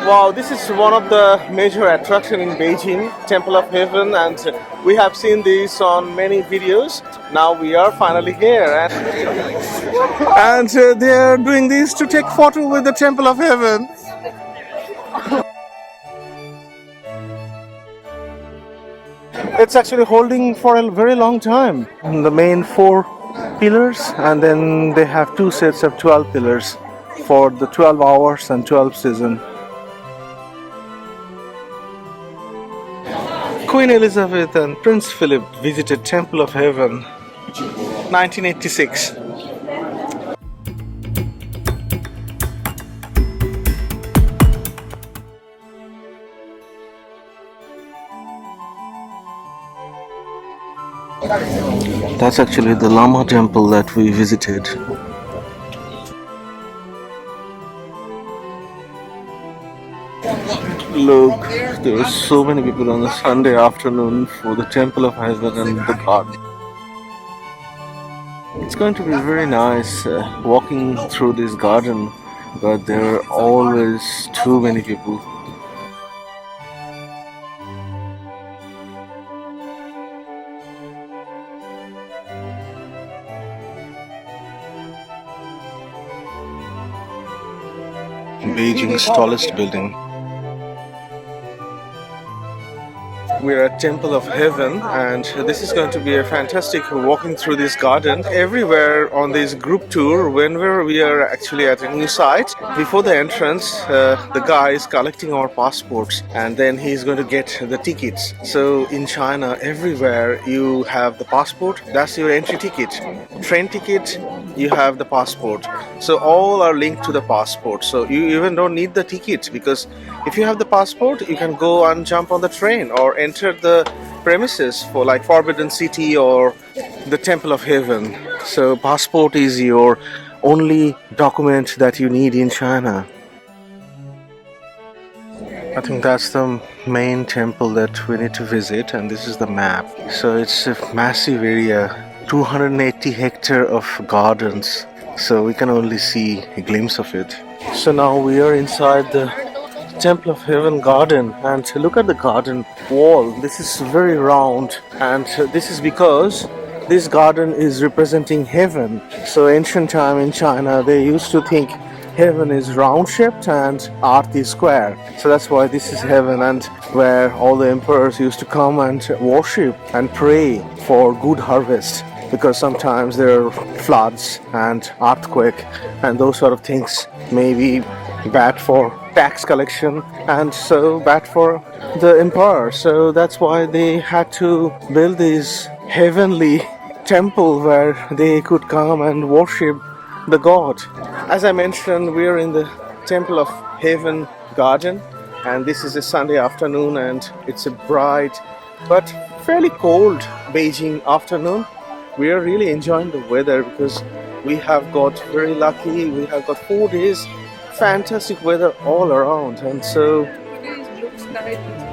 Wow, this is one of the major attraction in Beijing, Temple of Heaven, and we have seen this on many videos. Now we are finally here, and they are doing this to take photo with the Temple of Heaven. It's actually holding for a very long time. The main 4 pillars, and then they have 2 sets of 12 pillars for the 12 hours and 12 seasons. Queen Elizabeth and Prince Philip visited Temple of Heaven, 1986. That's actually the Lama temple that we visited. Look, there are so many people on a Sunday afternoon for the Temple of Heaven and the garden. It's going to be very nice walking through this garden, but there are always too many people. Beijing's tallest building. We're at Temple of Heaven, and this is going to be a fantastic walking through this garden. Everywhere on this group tour, whenever we are actually at a new site, before the entrance, the guy is collecting our passports, and then he's going to get the tickets. So in China, everywhere you have the passport, that's your entry ticket. Train ticket, you have the passport. So all are linked to the passport. So you even don't need the ticket, because if you have the passport, you can go and jump on the train or enter the premises for like Forbidden City or the Temple of Heaven. So passport is your only document that you need in China. I think that's the main temple that we need to visit, and this is the map. So it's a massive area, 280 hectares of gardens. So we can only see a glimpse of it. So now we are inside the Temple of Heaven garden, and look at the garden wall. This is very round, and this is because this garden is representing heaven. So ancient time in China, they used to think heaven is round shaped and earth is square. So that's why this is heaven, and where all the emperors used to come and worship and pray for good harvest, because sometimes there are floods and earthquake and those sort of things may be bad for tax collection and so bad for the emperor. So that's why they had to build this heavenly temple where they could come and worship the god. As I mentioned, we are in the Temple of Heaven garden, and this is a Sunday afternoon, and it's a bright but fairly cold Beijing afternoon. We are really enjoying the weather because we have got very lucky. We have got 4 days fantastic weather all around, and so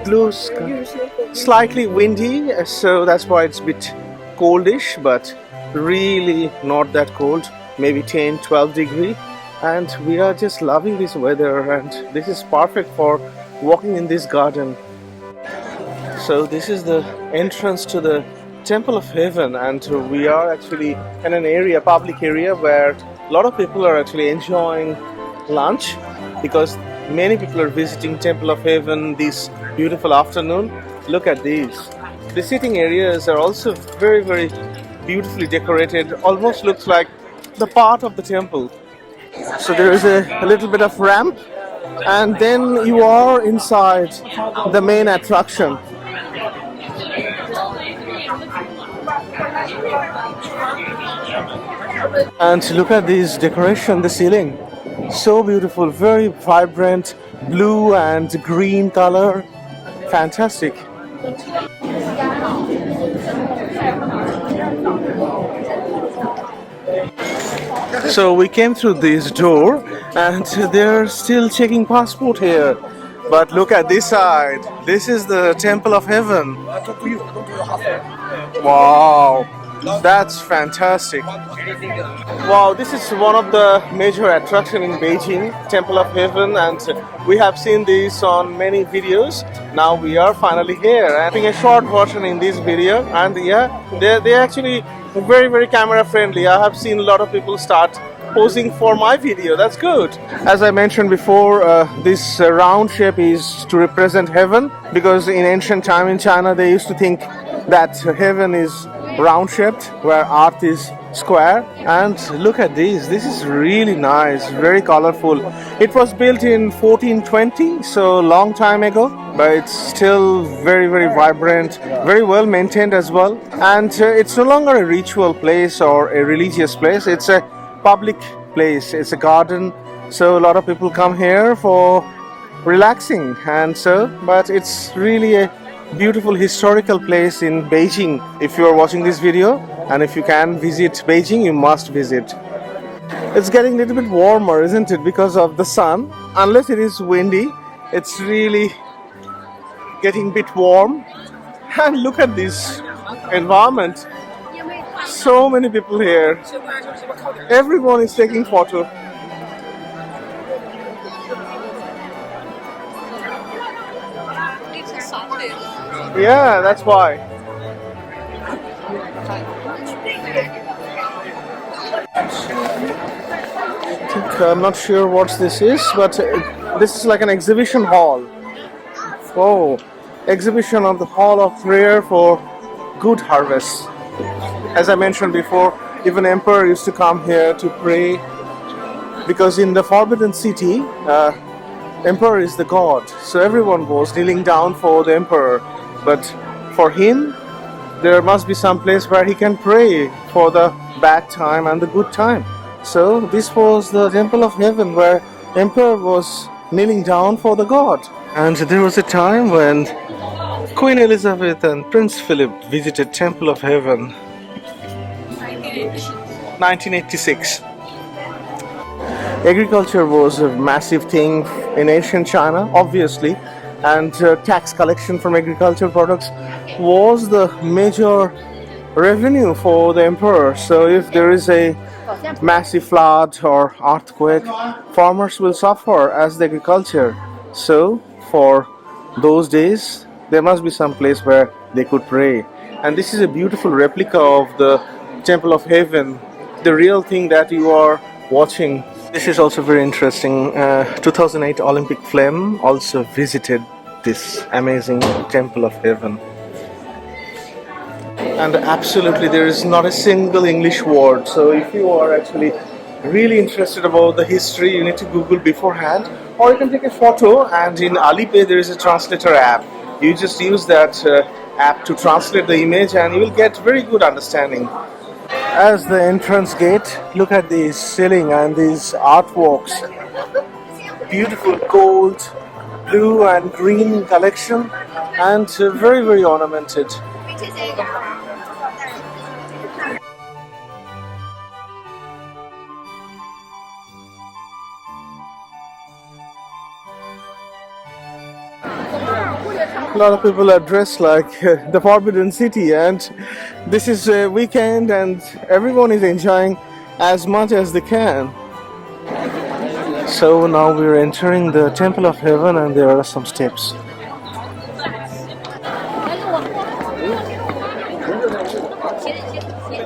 blue sky, slightly windy, so that's why it's a bit coldish, but really not that cold, maybe 10-12 degree, and we are just loving this weather, and this is perfect for walking in this garden. So this is the entrance to the Temple of Heaven, and we are actually in an area, public area, where a lot of people are actually enjoying lunch, because many people are visiting Temple of Heaven this beautiful afternoon. Look at these. The sitting areas are also very, very beautifully decorated. Almost looks like the part of the temple. So there is a little bit of ramp, and then you are inside the main attraction. And look at this decoration, the ceiling. So beautiful, very vibrant blue and green color. Fantastic. So we came through this door, and they're still checking passport here. But look at this side. This is the Temple of Heaven. Wow. That's fantastic. Wow, this is one of the major attraction in Beijing, Temple of Heaven, and we have seen this on many videos. Now we are finally here. I'm having a short version in this video, and yeah, they're actually very camera friendly. I have seen a lot of people start posing for my video. That's good. As I mentioned before, this round shape is to represent heaven, because in ancient time in China they used to think that heaven is round shaped where earth is square. And look at this is really nice, very colorful. It was built in 1420, so long time ago, but it's still very vibrant, very well maintained as well. And it's no longer a ritual place or a religious place, it's a public place, it's a garden, so a lot of people come here for relaxing. And so, but it's really a beautiful historical place in Beijing. If you are watching this video and if you can visit Beijing, you must visit. It's getting a little bit warmer, isn't it, because of the sun? Unless it is windy, it's really getting a bit warm. And look at this environment. So many people here. Everyone is taking photo. Yeah, that's why. I'm not sure what this is, but this is like an exhibition hall. Oh, exhibition of the hall of prayer for good harvest. As I mentioned before, even emperor used to come here to pray, because in the Forbidden City, emperor is the god, so everyone was kneeling down for the emperor. But for him, there must be some place where he can pray for the bad time and the good time. So this was the Temple of Heaven where emperor was kneeling down for the god. And there was a time when Queen Elizabeth and Prince Philip visited Temple of Heaven. 1986. Agriculture was a massive thing in ancient China, obviously, and tax collection from agricultural products was the major revenue for the emperor. So if there is a massive flood or earthquake, farmers will suffer as the agriculture. So for those days, there must be some place where they could pray. And this is a beautiful replica of the Temple of Heaven, the real thing that you are watching. This is also very interesting. 2008 Olympic Flame also visited this amazing Temple of Heaven. And absolutely there is not a single English word. So if you are actually really interested about the history, you need to Google beforehand. Or you can take a photo, and in Alipay there is a translator app. You just use that app to translate the image and you will get very good understanding. As the entrance gate, look at the ceiling and these artworks. Beautiful gold, blue and green collection, and very ornamented. A lot of people are dressed like the Forbidden City, and this is a weekend and everyone is enjoying as much as they can. So now we're entering the Temple of Heaven and there are some steps.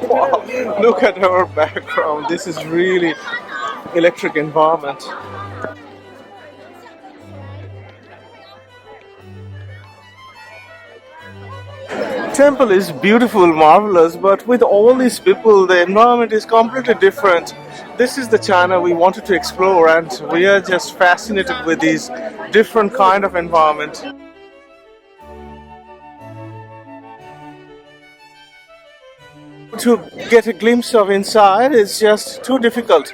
Wow, look at our background. This is really electric environment. Temple is beautiful, marvelous, but with all these people, the environment is completely different. This is the China we wanted to explore, and we are just fascinated with these different kind of environment. To get a glimpse of inside is just too difficult.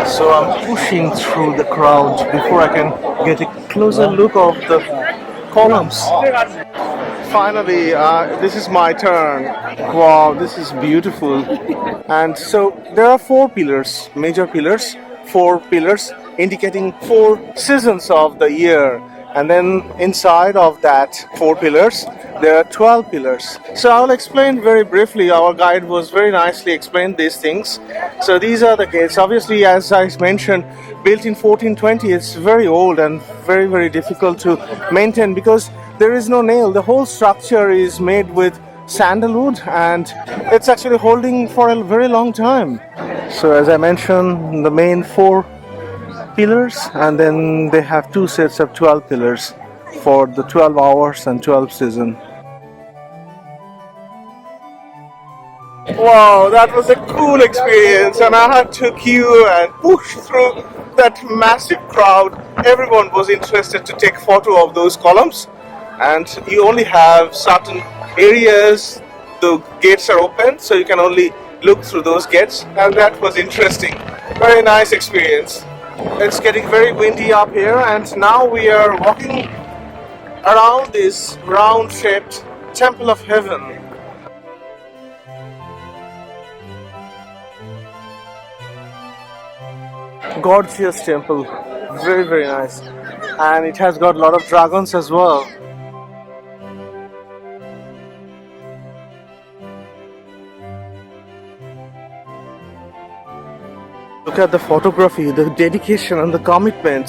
So I'm pushing through the crowd before I can get a closer look of the columns. Finally, this is my turn. Wow, this is beautiful. And so there are four pillars, major pillars, four pillars indicating four seasons of the year. And then inside of that four pillars, There are 12 pillars. So I'll explain very briefly. Our guide was very nicely explained these things. So these are the gates. Obviously, as I mentioned, built in 1420, it's very old and very, very difficult to maintain because there is no nail. The whole structure is made with sandalwood and it's actually holding for a very long time. So as I mentioned, the main 4 pillars, and then they have 2 sets of 12 pillars for the 12 hours and 12 season. Wow, that was a cool experience, and I had to queue and push through that massive crowd. Everyone was interested to take photo of those columns, and you only have certain areas. The gates are open, so you can only look through those gates, and that was interesting. Very nice experience. It's getting very windy up here, and now we are walking around this round-shaped Temple of Heaven. Gorgeous temple, very, very nice, and it has got a lot of dragons as well. Look at the photography, the dedication and the commitment.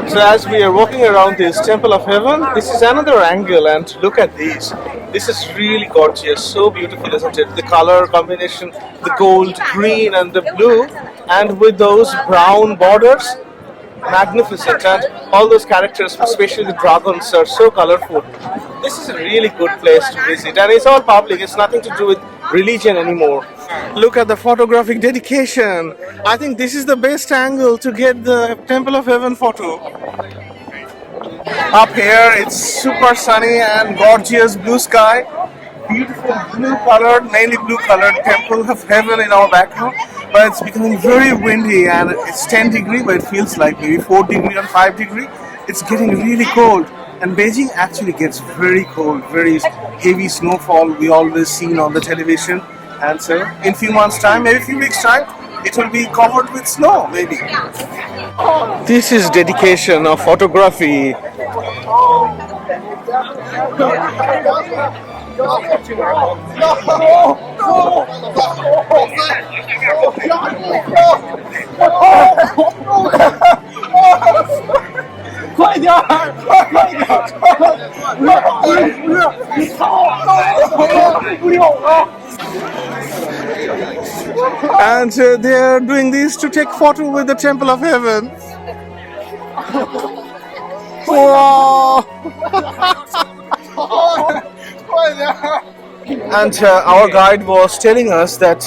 So as we are walking around this Temple of Heaven, this is another angle, and look at these. This is really gorgeous, so beautiful, isn't it? The color combination, the gold, green and the blue, and with those brown borders, magnificent. And all those characters, especially the dragons, are so colorful. This is a really good place to visit, and it's all public. It's nothing to do with religion anymore. Look at the photographic dedication. I think this is the best angle to get the Temple of Heaven photo. Up here it's super sunny and gorgeous blue sky. Beautiful blue colored, mainly blue colored Temple of Heaven in our background. But it's becoming very windy, and it's 10 degrees, but it feels like maybe 4 degrees and 5 degrees. It's getting really cold. And Beijing actually gets very cold, very heavy snowfall we always seen on the television. And so in few months time, maybe a few weeks time, it will be covered with snow, maybe. This is dedication of photography. And they are doing this to take photo with the Temple of Heaven. Wow! And our guide was telling us that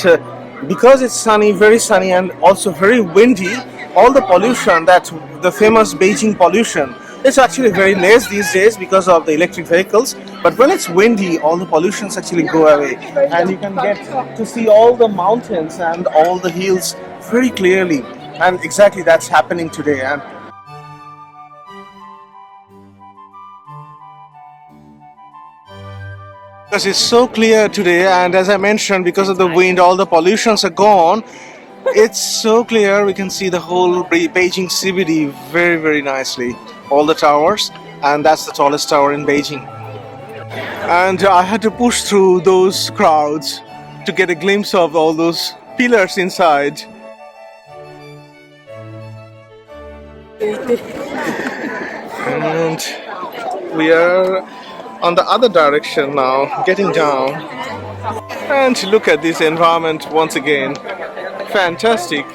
because it's sunny, very sunny, and also very windy, all the pollution, that the famous Beijing pollution, it's actually very less these days because of the electric vehicles. But when it's windy, all the pollutions actually go away, and you can get to see all the mountains and all the hills very clearly. And exactly that's happening today. And because it's so clear today, and as I mentioned, because of the wind, all the pollutions are gone. It's so clear, we can see the whole Beijing CBD very, very nicely. All the towers, and that's the tallest tower in Beijing. And I had to push through those crowds to get a glimpse of all those pillars inside. And we are on the other direction now, getting down. And look at this environment once again. Fantastic.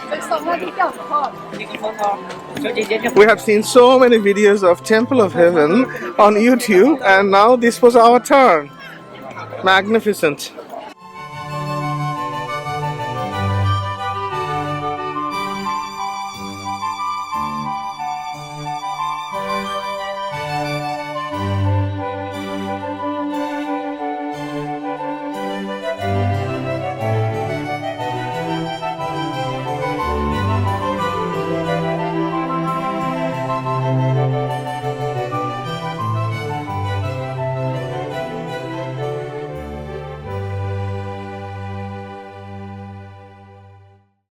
We have seen so many videos of Temple of Heaven on YouTube, and now this was our turn. Magnificent.